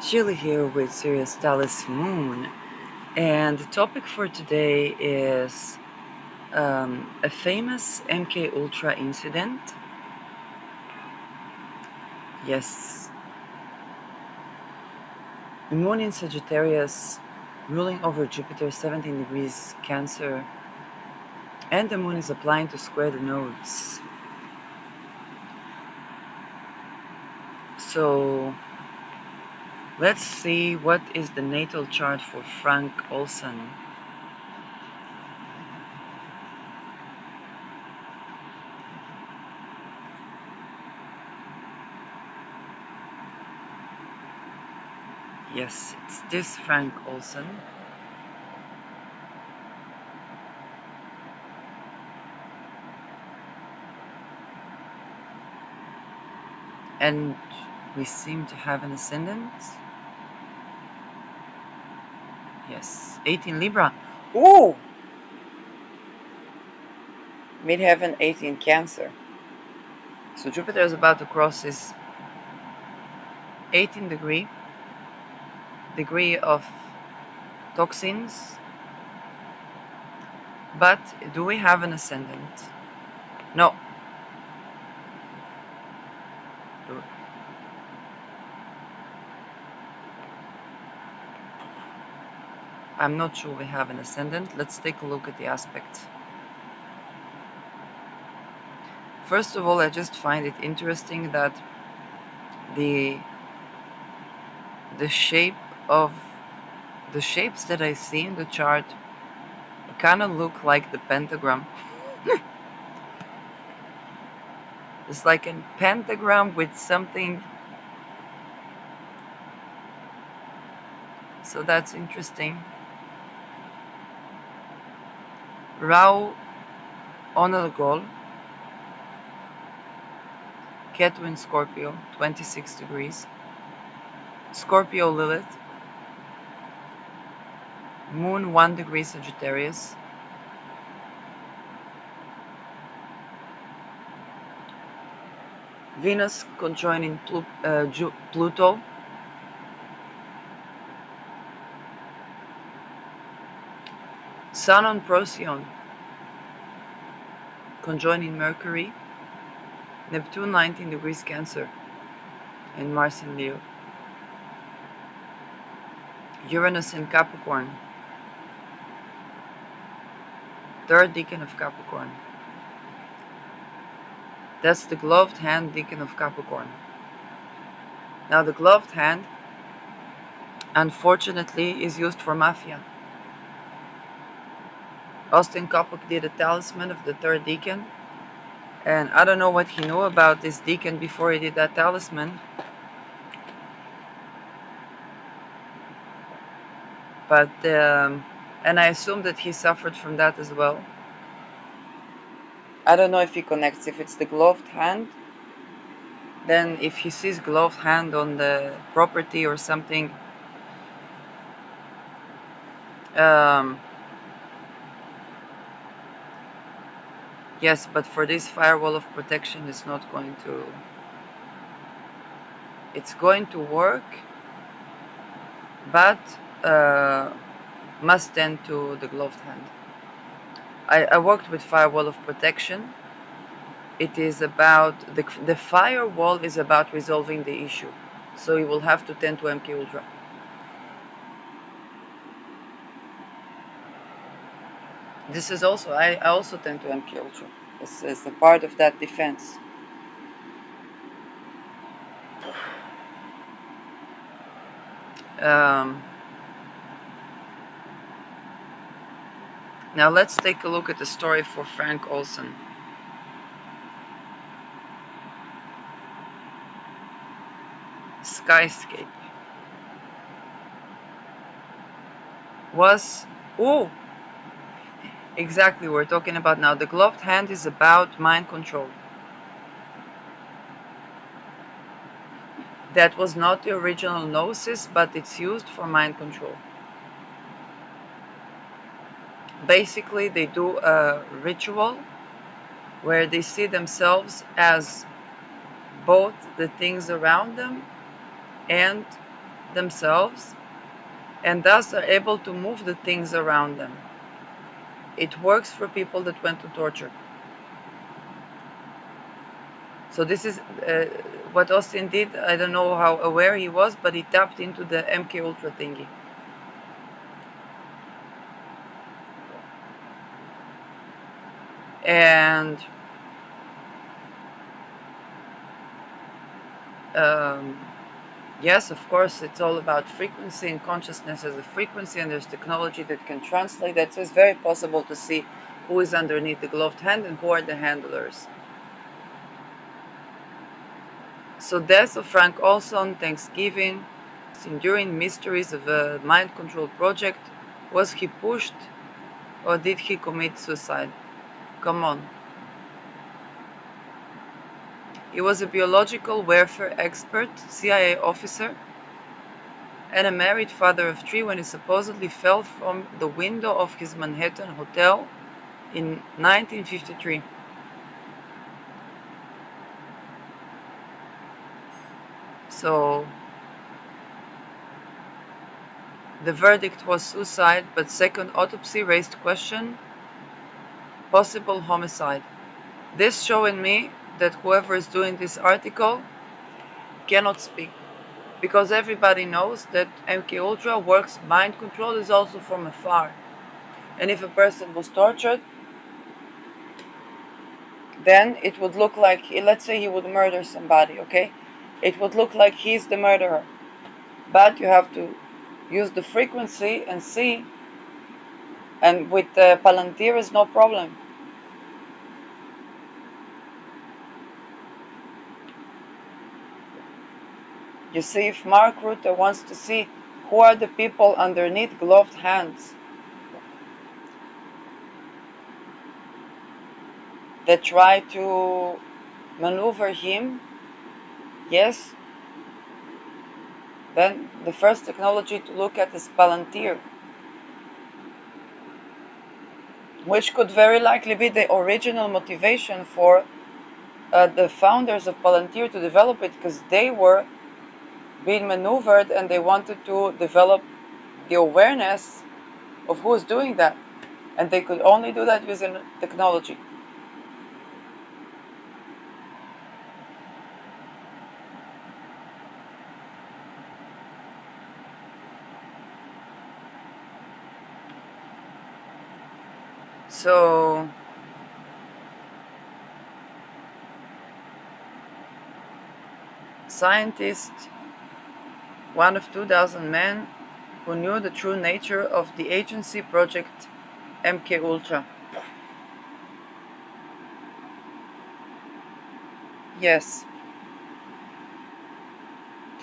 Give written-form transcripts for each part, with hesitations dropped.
Chile here with Sirius Dallas Moon, and the topic for today is a famous Mkultra incident. Yes, the Moon in Sagittarius, ruling over Jupiter, 17 degrees Cancer, and the Moon is applying to square the nodes. So let's see what is the natal chart for Frank Olson. Yes, it's this Frank Olson. And we seem to have an ascendant. Yes, 18 Libra. Ooh! Midheaven 18 Cancer. So Jupiter is about to cross his 18 degree of toxins. But do we have an ascendant? No. I'm not sure we have an ascendant. Let's take a look at the aspect. First of all, I just find it interesting that the shape of the shapes that I see in the chart kind of look like the pentagram. It's like a pentagram with something. So that's interesting. Rao Honorgol, Ketu in Scorpio, 26 degrees. Scorpio Lilith, Moon 1 degree Sagittarius. Venus conjoining Pluto. Sun on Procyon conjoining Mercury. Neptune 19 degrees Cancer and Mars in Leo. Uranus in Capricorn, third decan of Capricorn. That's the gloved hand decan of Capricorn. Now the gloved hand, unfortunately, is used for mafia. Austin Coppock did a talisman of the third decan, and I don't know what he knew about this decan before he did that talisman, but and I assume that he suffered from that as well. I don't know if he connects. If it's the gloved hand, then if he sees gloved hand on the property or something, yes, but for this firewall of protection, it's not going to. It's going to work, but must tend to the gloved hand. I worked with firewall of protection. It is about the firewall is about resolving the issue, so you will have to tend to Mkultra. This is also I also tend to Mkultra. This is a part of that defense. Now let's take a look at the story for Frank Olson. Skyscape was exactly we're talking about now. The gloved hand is about mind control. That was not the original gnosis, but it's used for mind control. Basically, they do a ritual where they see themselves as both the things around them and themselves and thus are able to move the things around them. It works for people that went to torture. So this is what Austin did. I don't know how aware he was, but he tapped into the Mkultra thingy. And um, yes, of course, it's all about frequency, and consciousness as a frequency, and there's technology that can translate that. So it's very possible to see who is underneath the gloved hand and who are the handlers. So death of Frank Olson, Thanksgiving, enduring mysteries of a mind control project. Was he pushed or did he commit suicide? Come on. He was a biological warfare expert, CIA officer, and a married father of 3 when he supposedly fell from the window of his Manhattan hotel in 1953. So the verdict was suicide, but second autopsy raised question, possible homicide. This showing me that whoever is doing this article cannot speak, because everybody knows that Mkultra works mind control is also from afar. And if a person was tortured, then it would look like, let's say he would murder somebody, okay? It would look like he's the murderer. But you have to use the frequency and see, and with Palantir is no problem. You see, if Mark Rutte wants to see who are the people underneath gloved hands that try to maneuver him, yes, then the first technology to look at is Palantir, which could very likely be the original motivation for the founders of Palantir to develop it, because they were being maneuvered and they wanted to develop the awareness of who's doing that. And they could only do that using technology. So scientists, one of 2,000 men who knew the true nature of the agency project Mkultra. Yes,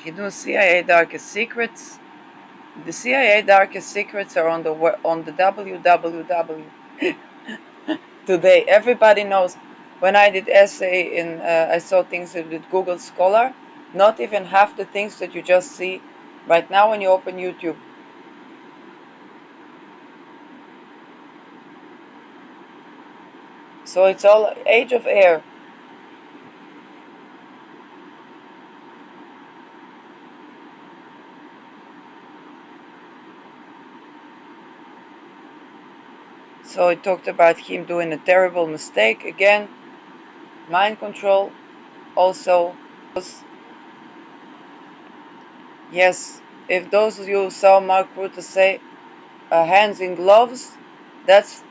he knew CIA darkest secrets. The CIA darkest secrets are on the www. Today, everybody knows. When I did essay I saw things with Google Scholar. Not even half the things that you just see right now when you open YouTube. So it's all age of air. So it talked about him doing a terrible mistake. Again, mind control also. Yes, if those of you saw Mark Rutte say hands in gloves, that's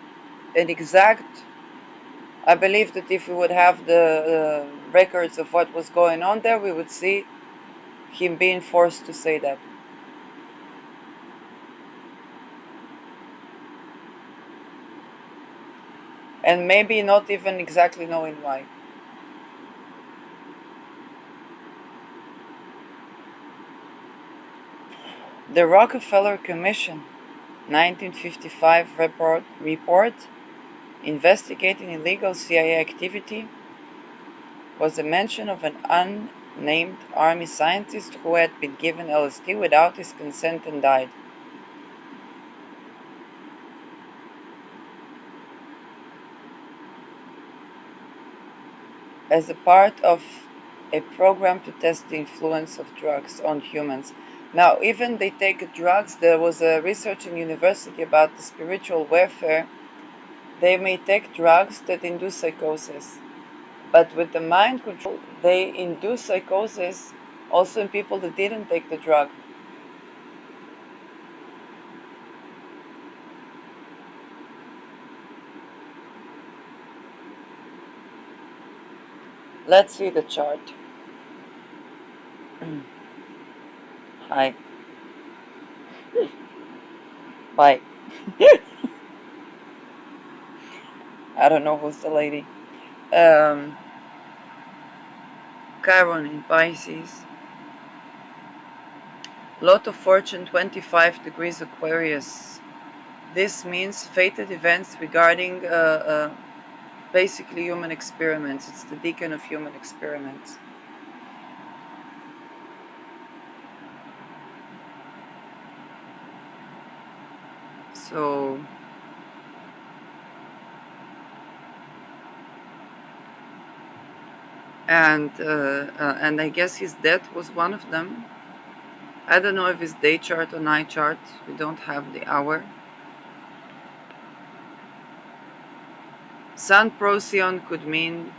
an exact. I believe that if we would have the records of what was going on there, we would see him being forced to say that. And maybe not even exactly knowing why. The Rockefeller Commission 1955 report investigating illegal CIA activity was a mention of an unnamed army scientist who had been given LSD without his consent and died. As a part of a program to test the influence of drugs on humans. Now, even they take drugs, there was a research in university about the spiritual warfare. They may take drugs that induce psychosis. But with the mind control, they induce psychosis also in people that didn't take the drug. Let's see the chart. Hi. Bye. I don't know who's the lady. Um, Chiron in Pisces. Lot of fortune 25 degrees Aquarius. This means fated events regarding basically human experiments. It's the deacon of human experiments. So, and I guess his death was one of them. I don't know if it's day chart or night chart. We don't have the hour. Sun Procyon could mean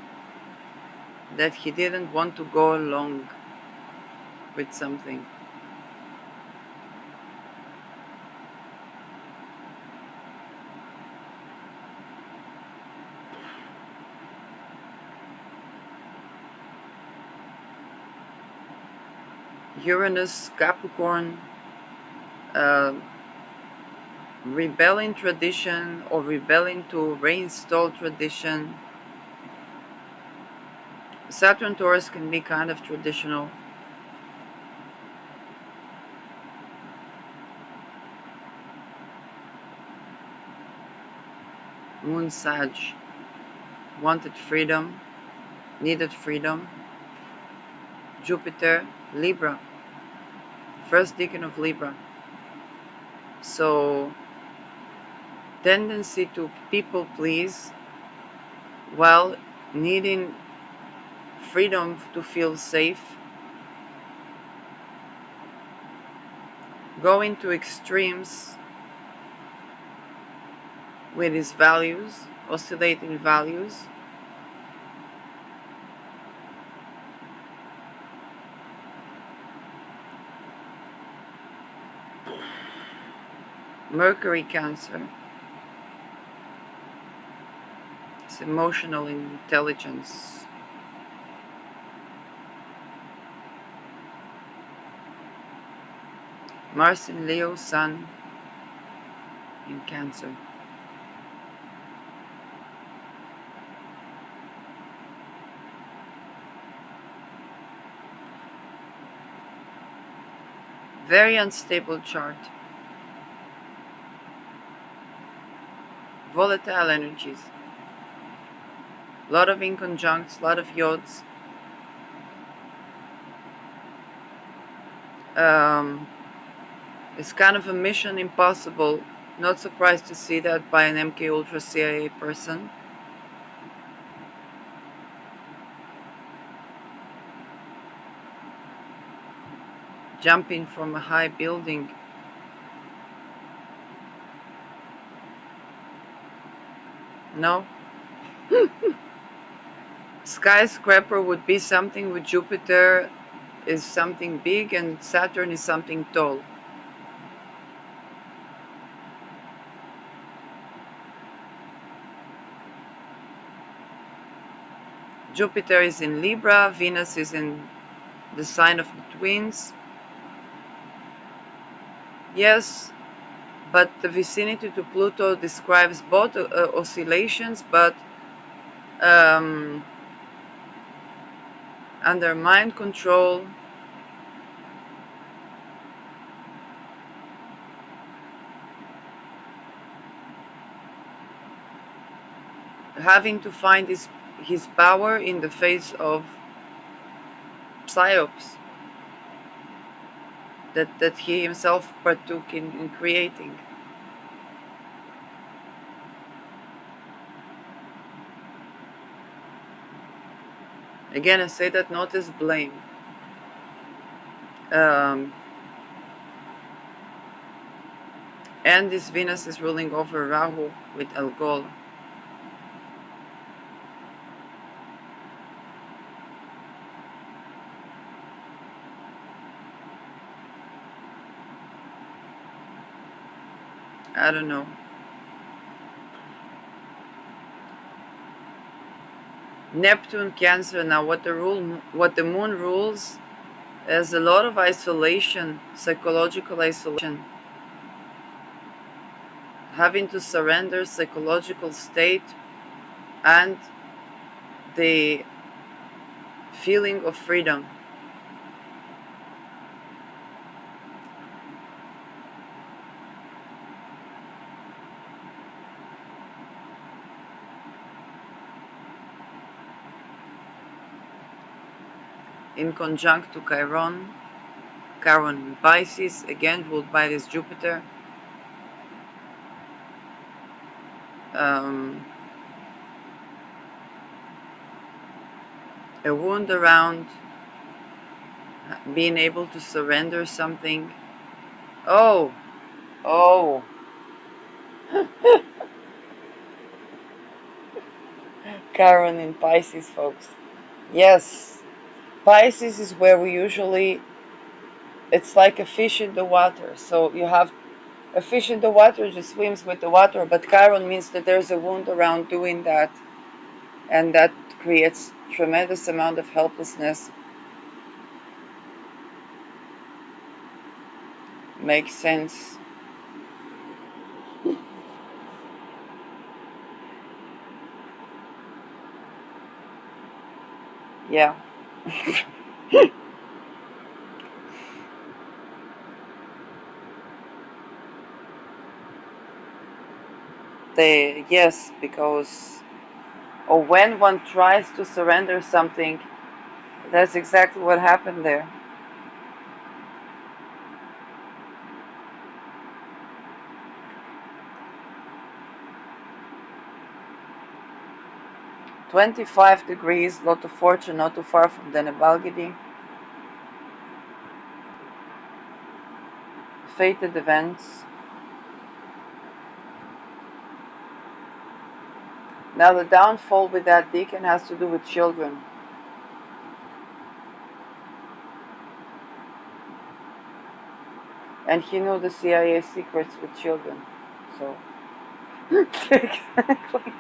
that he didn't want to go along with something. Uranus, Capricorn, uh, rebelling tradition or rebelling to reinstall tradition. Saturn Taurus can be kind of traditional. Moon Sag wanted freedom, needed freedom. Jupiter, Libra, first decan of Libra. So, tendency to people please while needing freedom to feel safe. Going to extremes with his values, oscillating values. Mercury, Cancer. It's emotional intelligence. Mars in Leo, Sun in Cancer. Very unstable chart. Volatile energies. A lot of inconjuncts, a lot of yods. It's kind of a mission impossible. Not surprised to see that by an Mkultra CIA person. Jumping from a high building. No? Skyscraper would be something with Jupiter is something big and Saturn is something tall. Jupiter is in Libra, Venus is in the sign of the twins. Yes, but the vicinity to Pluto describes both oscillations, but um, under mind control, having to find his power in the face of psyops that he himself partook in creating. Again, I say that not as blame. Um, And this Venus is ruling over Rahu with Algol. I don't know. Neptune, Cancer. Now, what the moon rules is a lot of isolation, psychological isolation, having to surrender psychological state and the feeling of freedom. In conjunct to Chiron, Chiron in Pisces, again ruled by this Jupiter. A wound around being able to surrender something. Oh, oh. Chiron in Pisces, folks. Yes, Pisces is where we usually, it's like a fish in the water. So you have a fish in the water just swims with the water, but Chiron means that there's a wound around doing that, and that creates tremendous amount of helplessness. Makes sense. Yeah. Yes, because or when one tries to surrender something, that's exactly what happened there. "25 degrees, lot of fortune, not too far from the Nebalgidi. Fated events. Now the downfall with that deacon has to do with children. And he knew the CIA secrets with children. So exactly.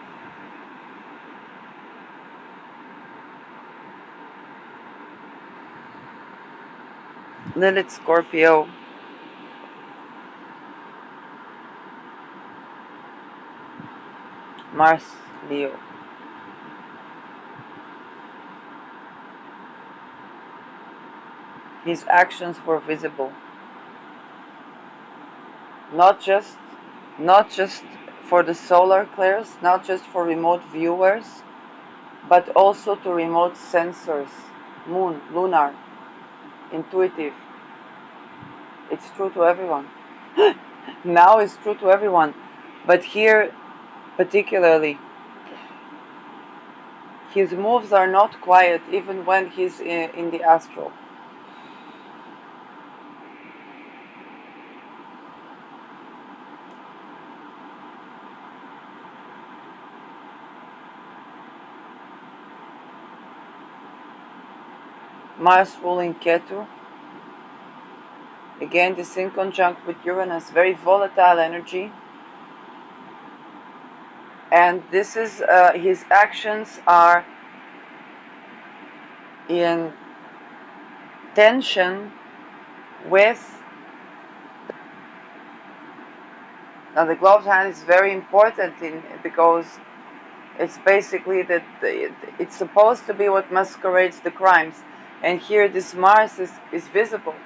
Lilith Scorpio. Mars Leo. His actions were visible. Not just not just for the solar clairs, not just for remote viewers, but also to remote sensors. Moon, lunar, intuitive. It's true to everyone. Now it's true to everyone. But here particularly, his moves are not quiet even when he's in the astral. Mars ruling Ketu. Again, this in conjunct with Uranus, very volatile energy. And this is his actions are in tension with. Now the gloved hand is very important because it's basically that it's supposed to be what masquerades the crimes, and here this Mars is visible.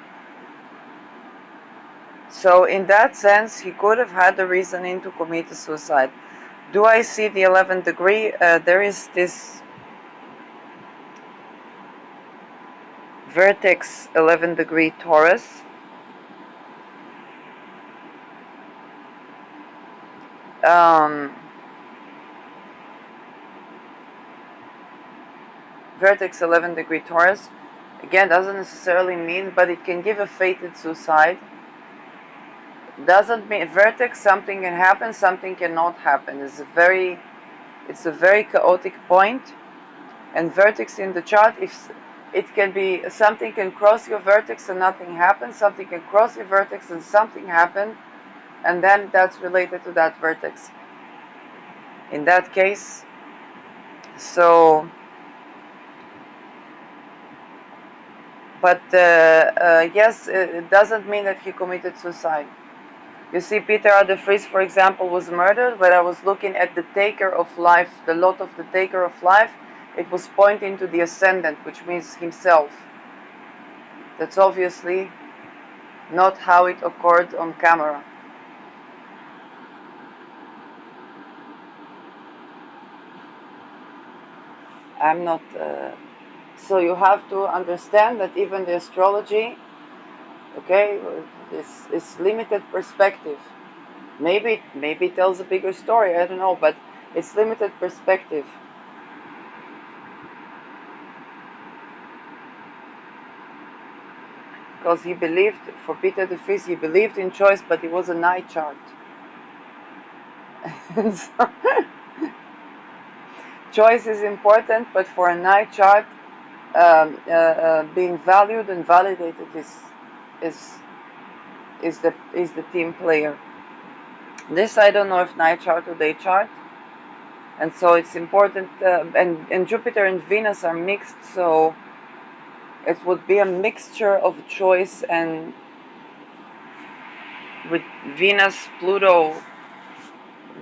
So in that sense, he could have had the reasoning to commit a suicide. Do I see the 11th degree? There is this vertex 11th degree Taurus. Vertex 11th degree Taurus. Again, doesn't necessarily mean, but it can give a fated suicide. Doesn't mean vertex, something can happen, something cannot happen. It's a very chaotic point. And vertex in the chart, if it can be, something can cross your vertex and nothing happens, something can cross your vertex and something happen, and then that's related to that vertex in that case. So but yes, it doesn't mean that he committed suicide. You see, Peter R. de Vries, for example, was murdered, but I was looking at the taker of life, the lot of the taker of life. It was pointing to the ascendant, which means himself. That's obviously not how it occurred on camera. I'm not. So you have to understand that even the astrology, okay, is limited perspective. Maybe it tells a bigger story. I don't know, but it's limited perspective. Because he believed, for Peter de Vries, he believed in choice, but it was a night chart. So, choice is important, but for a night chart, being valued and validated is is the team player. This I don't know if night chart or day chart, and so it's important. And Jupiter and Venus are mixed, so it would be a mixture of choice and with Venus, Pluto,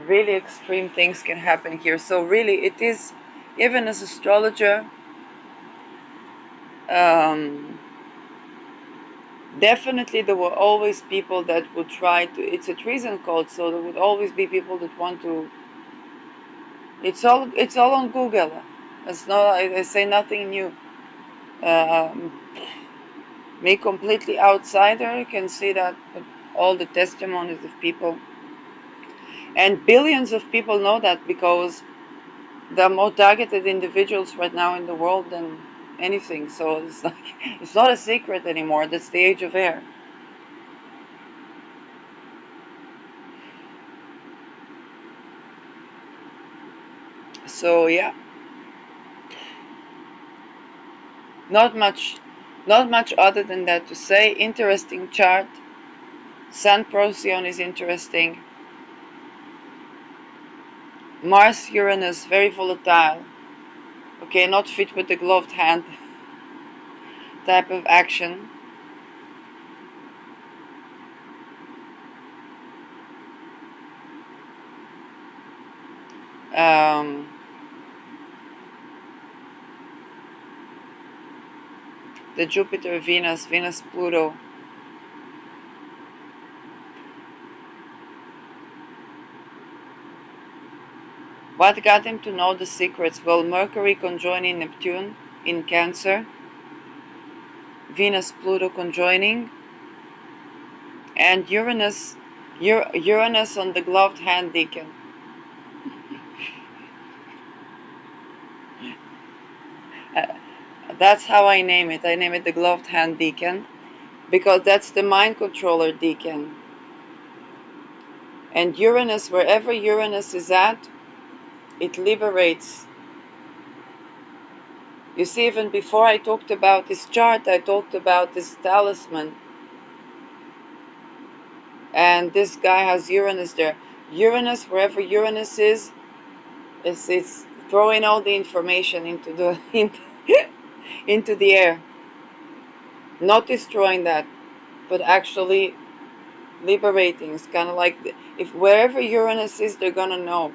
really extreme things can happen here. So really, it is, even as astrologer, definitely there were always people that would try to. It's a treason cult, so there would always be people that want to. It's all on Google. It's not. I say nothing new. Um, Me, completely outsider, can see that all the testimonies of people, and billions of people know that because there are more targeted individuals right now in the world than anything. So it's like it's not a secret anymore. That's the age of air. So yeah, not much, not much other than that to say. Interesting chart. Sun Procyon is interesting. Mars Uranus very volatile. Okay, not fit with the gloved hand type of action. Um, the Jupiter, Venus, Venus, Pluto. What got him to know the secrets? Well, Mercury conjoining Neptune in Cancer, Venus, Pluto conjoining, and Uranus on the gloved hand deacon. Uh, that's how I name it. I name it the gloved hand deacon because that's the mind controller deacon. And Uranus, wherever Uranus is at, it liberates. You see, even before I talked about this chart, I talked about this talisman. And this guy has Uranus there. Uranus, wherever Uranus is, it's throwing all the information into the into the air. Not destroying that, but actually liberating. It's kind of like if wherever Uranus is, they're gonna know.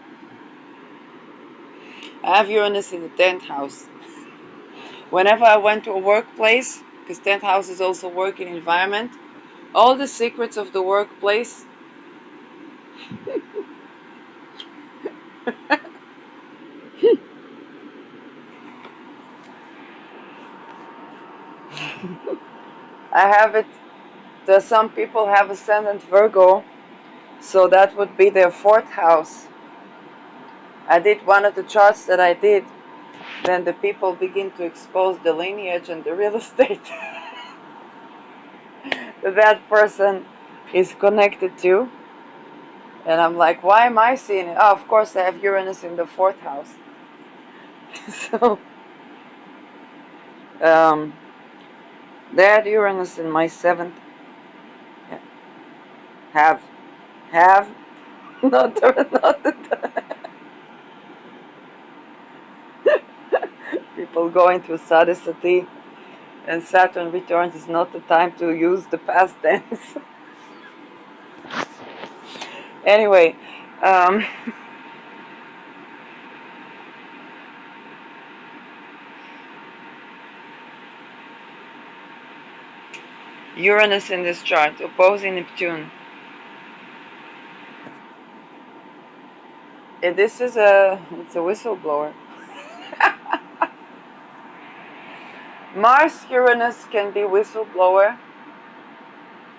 I have Uranus in the 10th house. Whenever I went to a workplace, because 10th house is also working environment, all the secrets of the workplace. I have it. Some people have ascendant Virgo, so that would be their 4th house. I did one of the charts that I did. Then the people begin to expose the lineage and the real estate to that person. is connected to. And I'm like, why am I seeing it? Oh, of course, I have Uranus in the fourth house. So, um, that Uranus in my seventh. Yeah. Have, not the people going through sadhusati, and Saturn returns is not the time to use the past tense. Anyway, um, Uranus in this chart opposing Neptune. This is it's a whistleblower. Mars Uranus can be whistleblower.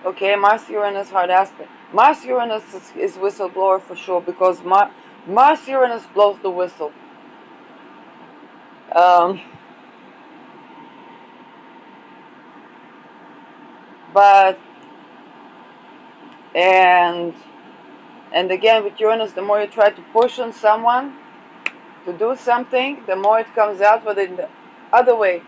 Okay, Mars Uranus hard aspect. Mars Uranus is whistleblower for sure because Mars Uranus blows the whistle. Um, but and and again with Uranus, the more you try to push on someone to do something, the more it comes out. But in the other way,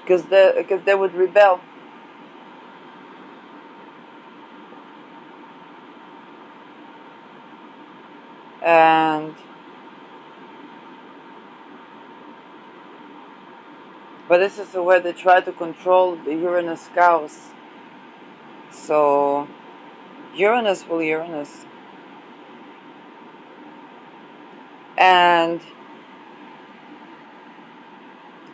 because they would rebel. And but this is where they try to control the Uranus cows. So Uranus will Uranus. And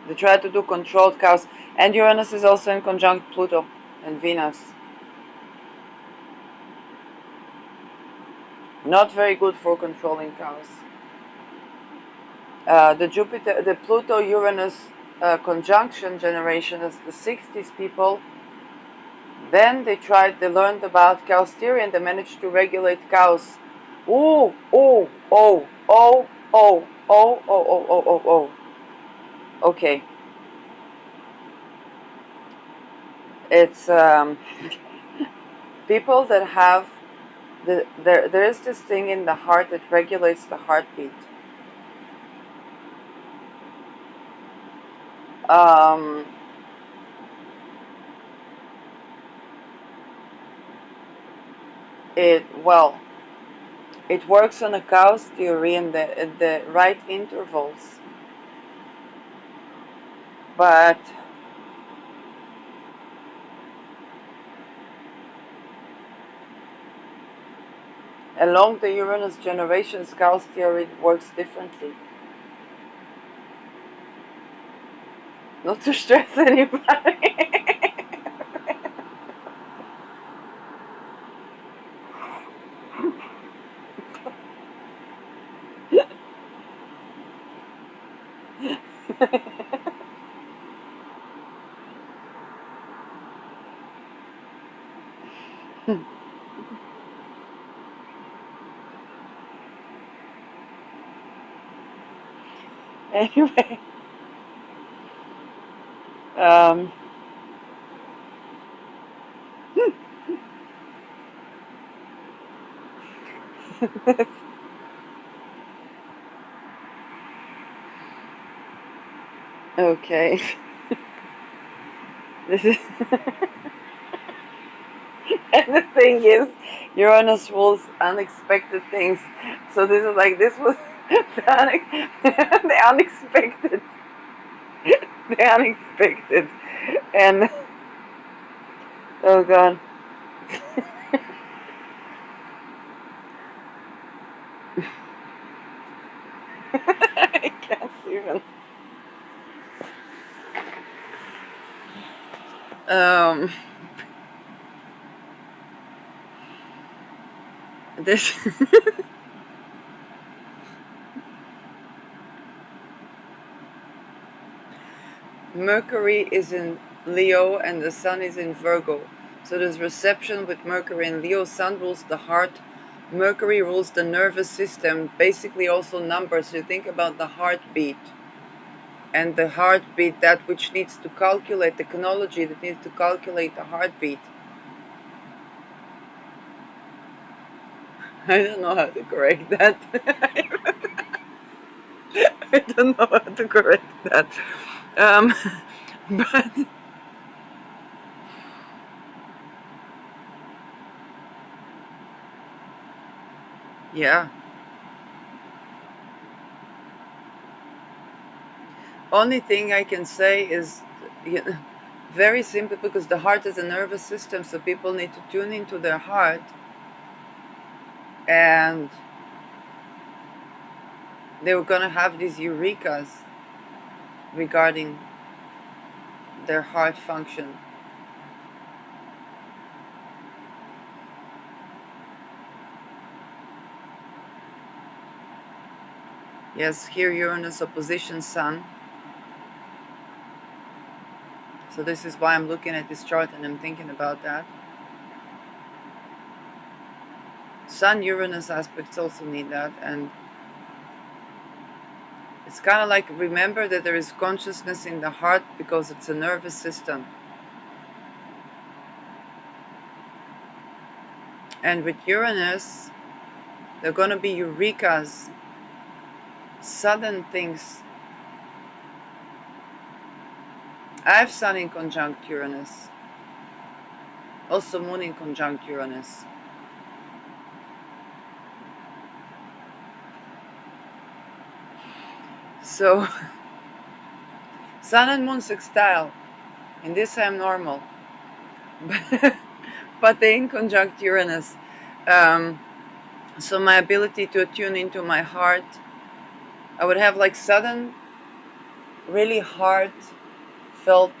they try to do controlled chaos. And Uranus is also in conjunct Pluto and Venus. Not very good for controlling chaos. The Pluto-Uranus conjunction generation is the 60s people. Then they learned about chaos theory and they managed to regulate chaos. Oh, oh, oh, oh, oh, oh, oh, oh, oh, oh, oh. Okay. It's people that have there is this thing in the heart that regulates the heartbeat. Um, it works on a chaos theory in the right intervals, but along the Uranus generations, chaos theory works differently. Not to stress anybody. Anyway, um, okay. This is and the thing is, Uranus rules unexpected things. So this was the unexpected, the unexpected, and oh god. I can't even. Um, this Mercury is in Leo and the Sun is in Virgo. So there's reception with Mercury in Leo. Sun rules the heart, Mercury rules the nervous system, basically also numbers. You think about the heartbeat, and the heartbeat, that which needs to calculate, technology that needs to calculate the heartbeat. I don't know how to correct that. I don't know how to correct that. Um, but yeah, only thing I can say is, you know, very simple, because the heart is a nervous system, so people need to tune into their heart, and they were gonna have these eurekas regarding their heart function. Yes, here Uranus opposition Sun. So this is why I'm looking at this chart and I'm thinking about that. Sun Uranus aspects also need that, and it's kind of like, remember that there is consciousness in the heart because it's a nervous system. And with Uranus, there are going to be eurekas, sudden things. I have Sun in conjunct Uranus, also Moon in conjunct Uranus. So, Sun and Moon sextile. In this I'm normal. But they in conjunct Uranus. So my ability to attune into my heart, I would have like sudden, really heart felt,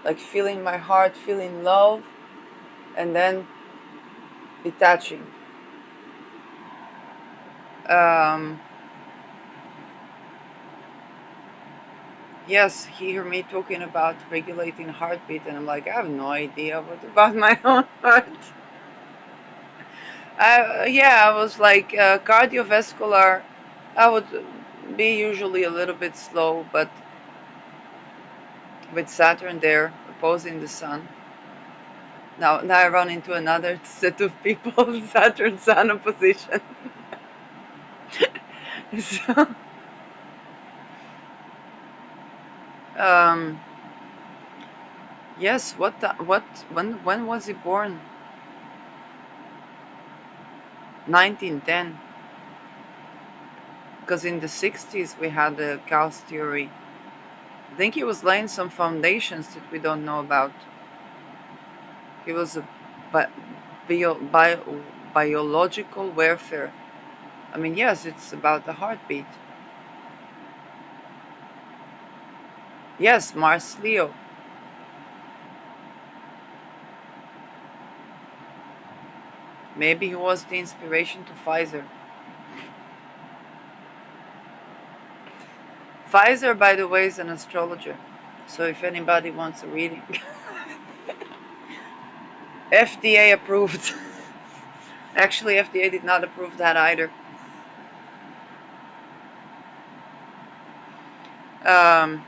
like feeling my heart, feeling love, and then detaching. Um, yes, hear me talking about regulating heartbeat, and I'm like, I have no idea what about my own heart. I was like cardiovascular. I would be usually a little bit slow, but with Saturn there opposing the Sun. Now I run into another set of people, Saturn Sun opposition. So, um, yes. What? When was he born? 1910. Because in the 60s we had the chaos theory. I think he was laying some foundations that we don't know about. He was a bi- biological warfare. I mean, yes, it's about the heartbeat. Yes, Mars Leo. Maybe he was the inspiration to Pfizer. Pfizer, by the way, is an astrologer. So if anybody wants a reading, FDA approved. Actually, FDA did not approve that either. Um,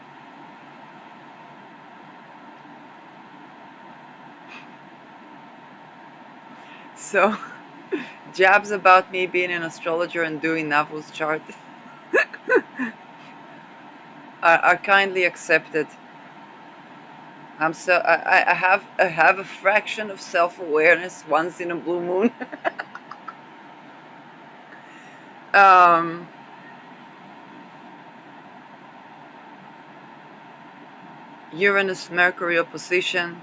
so, jabs about me being an astrologer and doing Navu's chart are kindly accepted. I have a fraction of self-awareness once in a blue moon. um, Uranus Mercury opposition,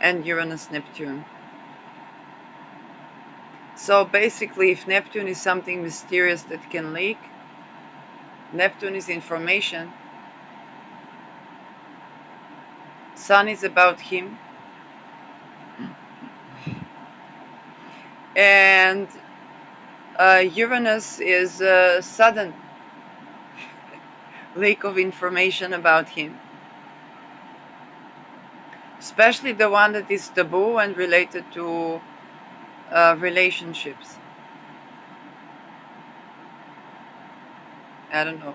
and Uranus Neptune. So basically, if Neptune is something mysterious that can leak, Neptune is information, Sun is about him, and Uranus is a sudden leak of information about him. especially the one that is taboo and related to relationships. I don't know,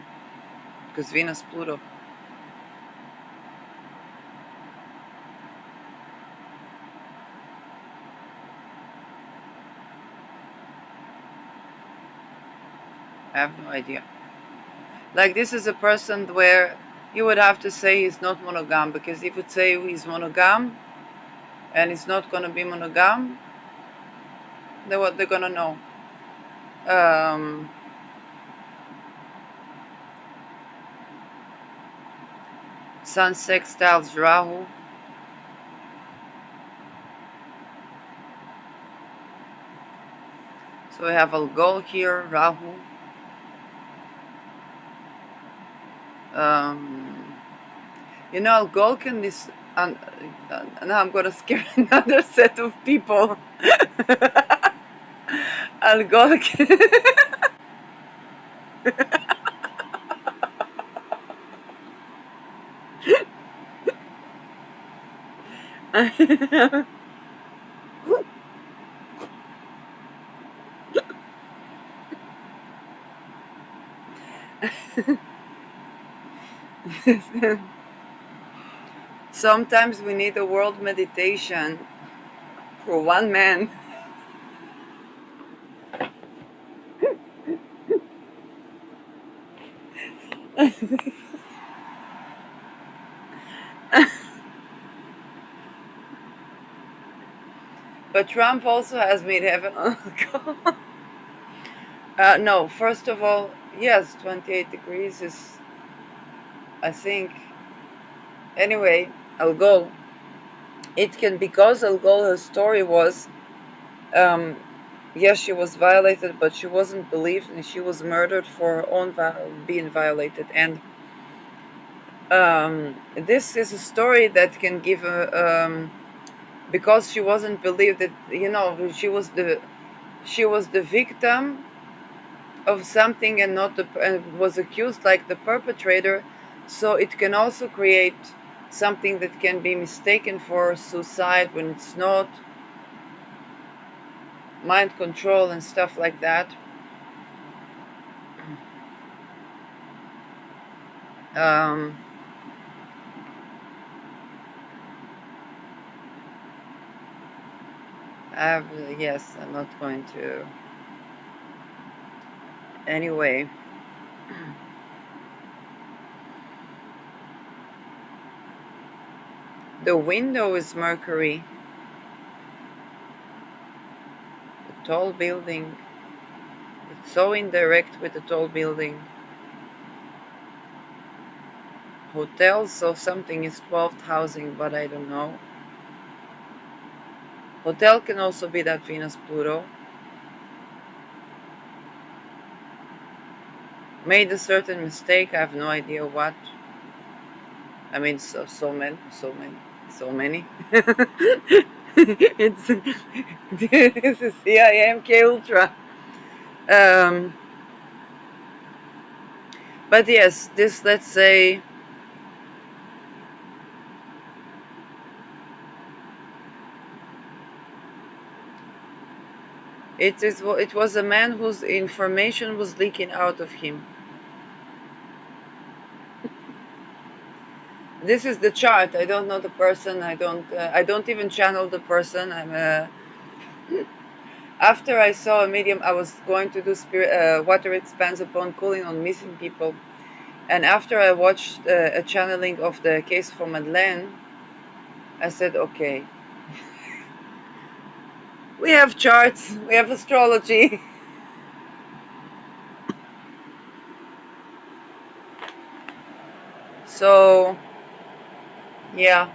because Venus, Pluto. I have no idea. Like, this is a person where you would have to say he's not monogam, because if you say he's monogam and he's not gonna be monogam, then what they're gonna know? Um, Sun sextiles Rahu. So we have Algol here, Rahu. Um, Algol can this. Now I'm gonna scare another set of people. Algol can. Sometimes we need a world meditation for one man. But Trump also has made heaven on alcohol. No, first of all, yes, 28 degrees is, I think. Anyway, Algol. It can, because Algol, her story was, um, yes, she was violated, but she wasn't believed, and she was murdered for her own being violated. And this is a story that can give a, because she wasn't believed, that she was the victim of something and not the and was accused like the perpetrator. So it can also create something that can be mistaken for suicide when it's not, mind control and stuff like that. um, yes, I'm not going to. Anyway, the window is Mercury, the tall building. It's so indirect with the tall building. Hotels, so something is 12th housing, but I don't know. Hotel can also be that Venus Pluto. Made a certain mistake, I have no idea what. I mean, so many. It's this is CIA Mkultra. Um, but yes, this, let's say, it was a man whose information was leaking out of him. This is the chart. I don't know the person. I don't even channel the person. After I saw a medium, I was going to do water expands upon cooling on missing people. And after I watched a channeling of the case for Madeleine, I said, okay, we have charts, we have astrology. So, yeah.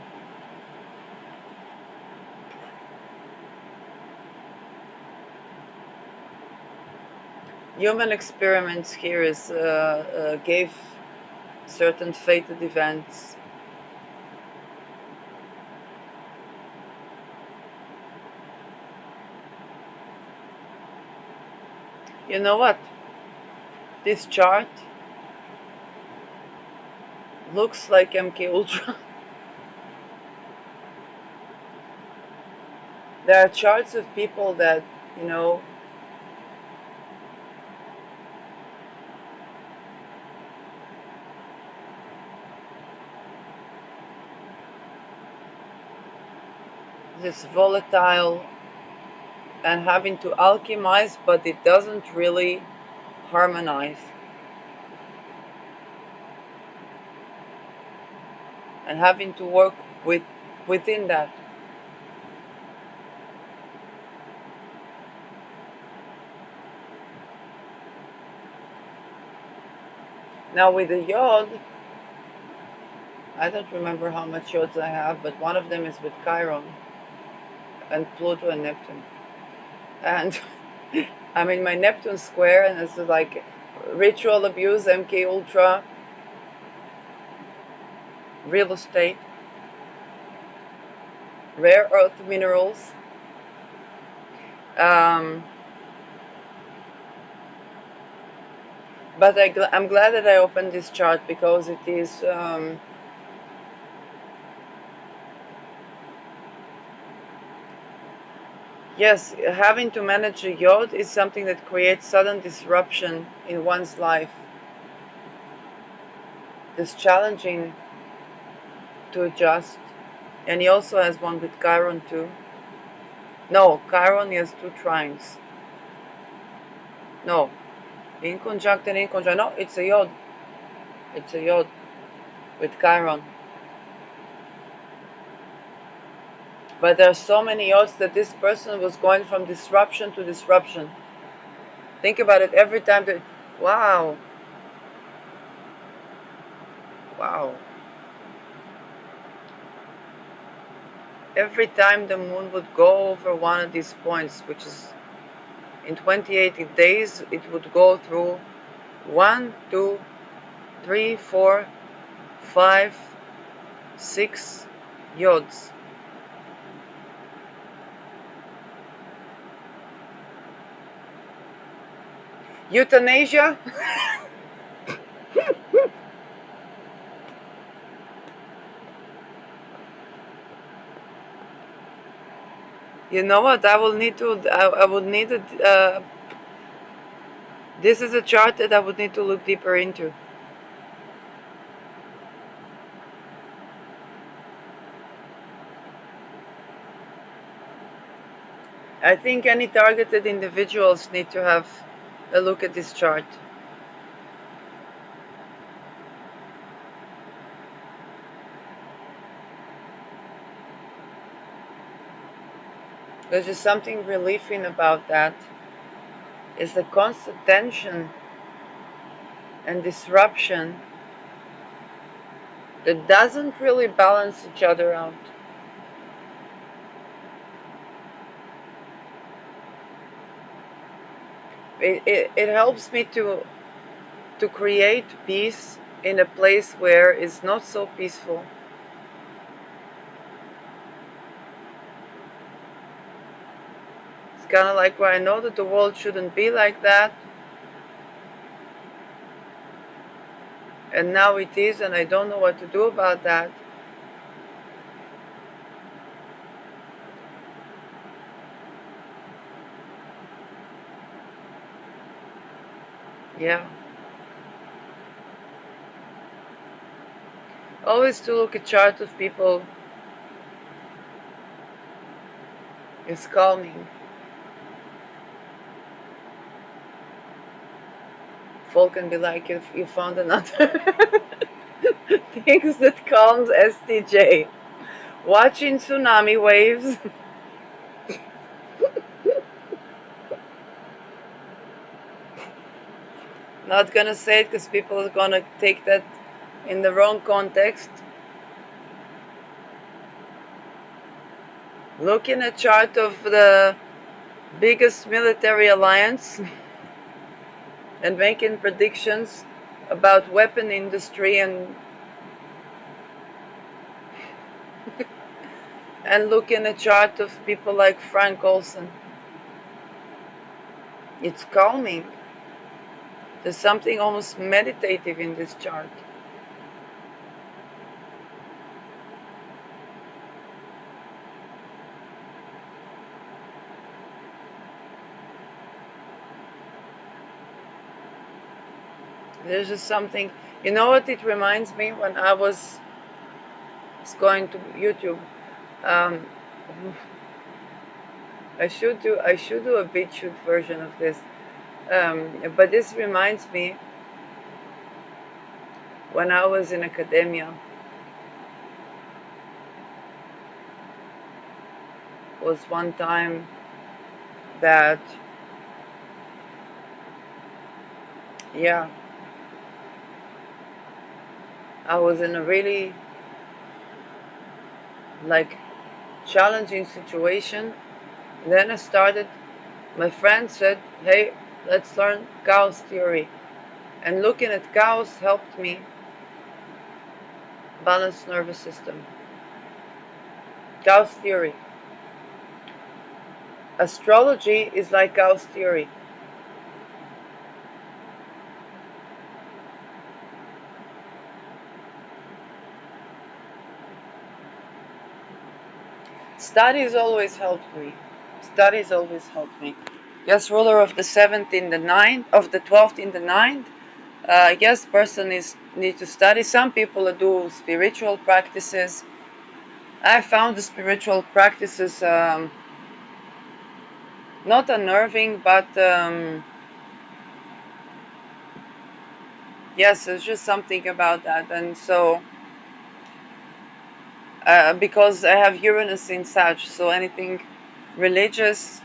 Human experiments here gave certain fated events. You know what? This chart looks like MK Ultra. There are charts of people that, this volatile and having to alchemize, but it doesn't really harmonize. And having to work within that. Now with the yod, I don't remember how much yods I have, but one of them is with Chiron and Pluto and Neptune. And I'm in my Neptune square, and it's like ritual abuse, Mkultra, real estate, rare earth minerals. But I'm glad that I opened this chart because it is yes, having to manage a yod is something that creates sudden disruption in one's life. It's challenging to adjust. And he also has one with Chiron too. No, Chiron, he has two trines. No, in conjunct and in conjunct. No, it's a yod. It's a yod with Chiron. But there are so many yods that this person was going from disruption to disruption. Think about it every time that, wow. Wow. Every time the moon would go over one of these points, which is in 28 days, it would go through 1, 2, 3, 4, 5, 6 yods. Euthanasia? You know what? I will need to. I would need it. This is a chart that I would need to look deeper into. I think any targeted individuals need to have a look at this chart. There's just something relieving about that. It's the constant tension and disruption that doesn't really balance each other out. It helps me to create peace in a place where it's not so peaceful. It's kind of like where I know that the world shouldn't be like that, and now it is, and I don't know what to do about that. Yeah. Always to look at charts of people is calming. Folk can be like, if you found another things that calms STJ. Watching tsunami waves. Not gonna say it because people are gonna take that in the wrong context. Looking at chart of the biggest military alliance and making predictions about weapon industry and looking at chart of people like Frank Olson. It's calming. There's something almost meditative in this chart. There's just something. You know what it reminds me when I was going to YouTube. Um, I should do a BitChute version of this. But this reminds me when I was in academia. Was one time that, yeah, I was in a really like challenging situation. Then I started. My friend said, "Hey, let's learn Gauss theory," and looking at Gauss helped me balance nervous system. Gauss theory. Astrology is like Gauss theory. Studies always helped me. Studies always helped me. Yes, ruler of the 7th in the 9th, of the 12th in the 9th. Yes, person need to study. Some people do spiritual practices. I found the spiritual practices not unnerving, but yes, there's just something about that. And so, because I have Uranus in Sag, so anything religious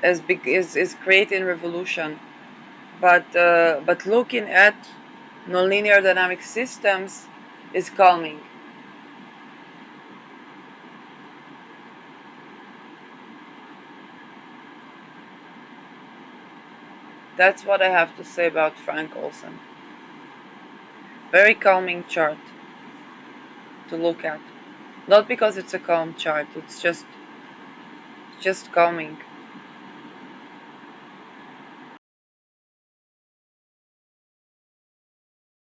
is creating revolution. But looking at nonlinear dynamic systems is calming. That's what I have to say about Frank Olson. Very calming chart to look at. Not because it's a calm chart, it's just calming.